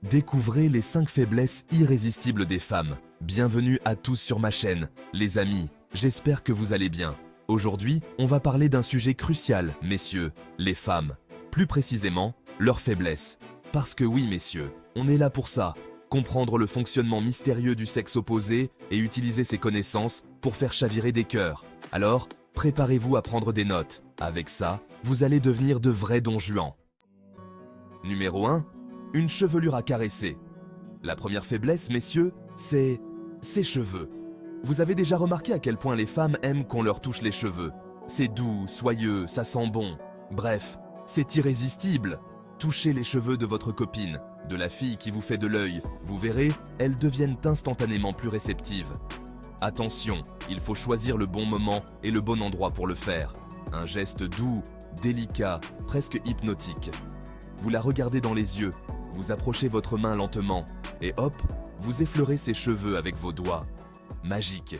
Découvrez les 5 faiblesses irrésistibles des femmes. Bienvenue à tous sur ma chaîne, les amis, j'espère que vous allez bien. Aujourd'hui, on va parler d'un sujet crucial, messieurs, les femmes. Plus précisément, leurs faiblesses. Parce que oui, messieurs, on est là pour ça. Comprendre le fonctionnement mystérieux du sexe opposé et utiliser ses connaissances pour faire chavirer des cœurs. Alors, préparez-vous à prendre des notes. Avec ça, vous allez devenir de vrais Don Juan. Numéro 1. Une chevelure à caresser. La première faiblesse, messieurs, c'est ses cheveux. Vous avez déjà remarqué à quel point les femmes aiment qu'on leur touche les cheveux. C'est doux, soyeux, ça sent bon. Bref, c'est irrésistible. Touchez les cheveux de votre copine, de la fille qui vous fait de l'œil. Vous verrez, elles deviennent instantanément plus réceptives. Attention, il faut choisir le bon moment et le bon endroit pour le faire. Un geste doux, délicat, presque hypnotique. Vous la regardez dans les yeux, vous approchez votre main lentement et hop, vous effleurez ses cheveux avec vos doigts. Magique.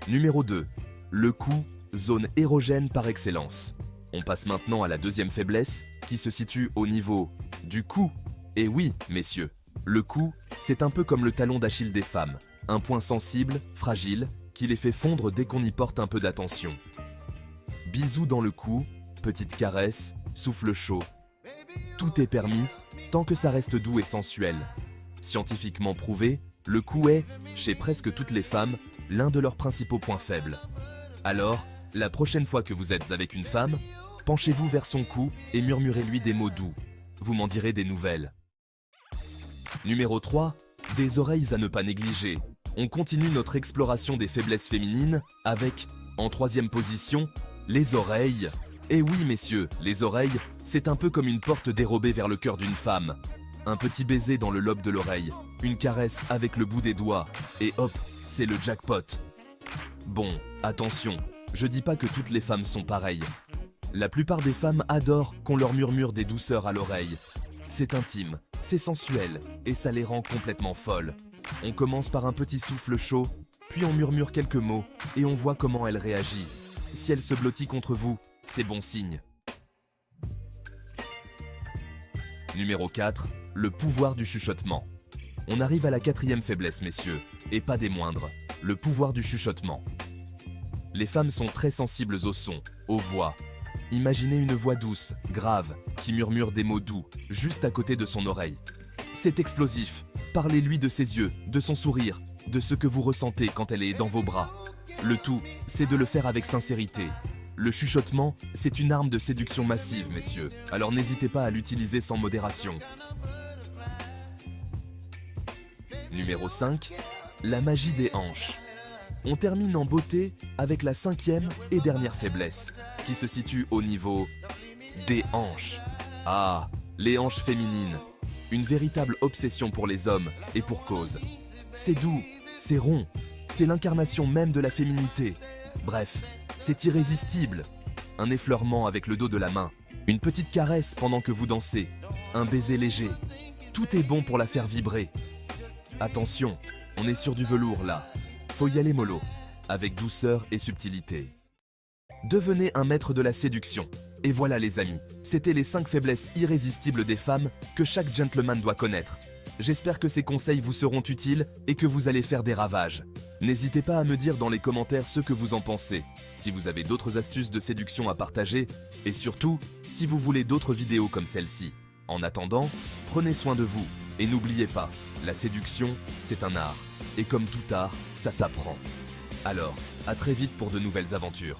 Numéro 2. Le cou, zone érogène par excellence. On passe maintenant à la deuxième faiblesse qui se situe au niveau du cou. Et oui, messieurs, le cou, c'est un peu comme le talon d'Achille des femmes. Un point sensible, fragile, qui les fait fondre dès qu'on y porte un peu d'attention. Bisous dans le cou, petite caresse, souffle chaud. Tout est permis, tant que ça reste doux et sensuel. Scientifiquement prouvé, le cou est, chez presque toutes les femmes, l'un de leurs principaux points faibles. Alors, la prochaine fois que vous êtes avec une femme, penchez-vous vers son cou et murmurez-lui des mots doux. Vous m'en direz des nouvelles. Numéro 3. Des oreilles à ne pas négliger. On continue notre exploration des faiblesses féminines avec, en troisième position, les oreilles. Et oui, messieurs, les oreilles, c'est un peu comme une porte dérobée vers le cœur d'une femme. Un petit baiser dans le lobe de l'oreille, une caresse avec le bout des doigts, et hop, c'est le jackpot. Bon, attention, je dis pas que toutes les femmes sont pareilles. La plupart des femmes adorent qu'on leur murmure des douceurs à l'oreille. C'est intime, c'est sensuel, et ça les rend complètement folles. On commence par un petit souffle chaud, puis on murmure quelques mots, et on voit comment elle réagit. Si elle se blottit contre vous, c'est bon signe. Numéro 4. Le pouvoir du chuchotement. On arrive à la quatrième faiblesse, messieurs, et pas des moindres, le pouvoir du chuchotement. Les femmes sont très sensibles au son, aux voix. Imaginez une voix douce, grave, qui murmure des mots doux, juste à côté de son oreille. C'est explosif. Parlez-lui de ses yeux, de son sourire, de ce que vous ressentez quand elle est dans vos bras. Le tout, c'est de le faire avec sincérité. Le chuchotement, c'est une arme de séduction massive, messieurs, alors n'hésitez pas à l'utiliser sans modération. Numéro 5. La magie des hanches. On termine en beauté avec la cinquième et dernière faiblesse, qui se situe au niveau des hanches. Ah, les hanches féminines. Une véritable obsession pour les hommes, et pour cause. C'est doux, c'est rond, c'est l'incarnation même de la féminité. Bref, c'est irrésistible. Un effleurement avec le dos de la main, une petite caresse pendant que vous dansez, un baiser léger. Tout est bon pour la faire vibrer. Attention, on est sur du velours là. Faut y aller mollo, avec douceur et subtilité. Devenez un maître de la séduction. Et voilà les amis, c'était les 5 faiblesses irrésistibles des femmes que chaque gentleman doit connaître. J'espère que ces conseils vous seront utiles et que vous allez faire des ravages. N'hésitez pas à me dire dans les commentaires ce que vous en pensez, si vous avez d'autres astuces de séduction à partager, et surtout, si vous voulez d'autres vidéos comme celle-ci. En attendant, prenez soin de vous, et n'oubliez pas, la séduction, c'est un art, et comme tout art, ça s'apprend. Alors, à très vite pour de nouvelles aventures.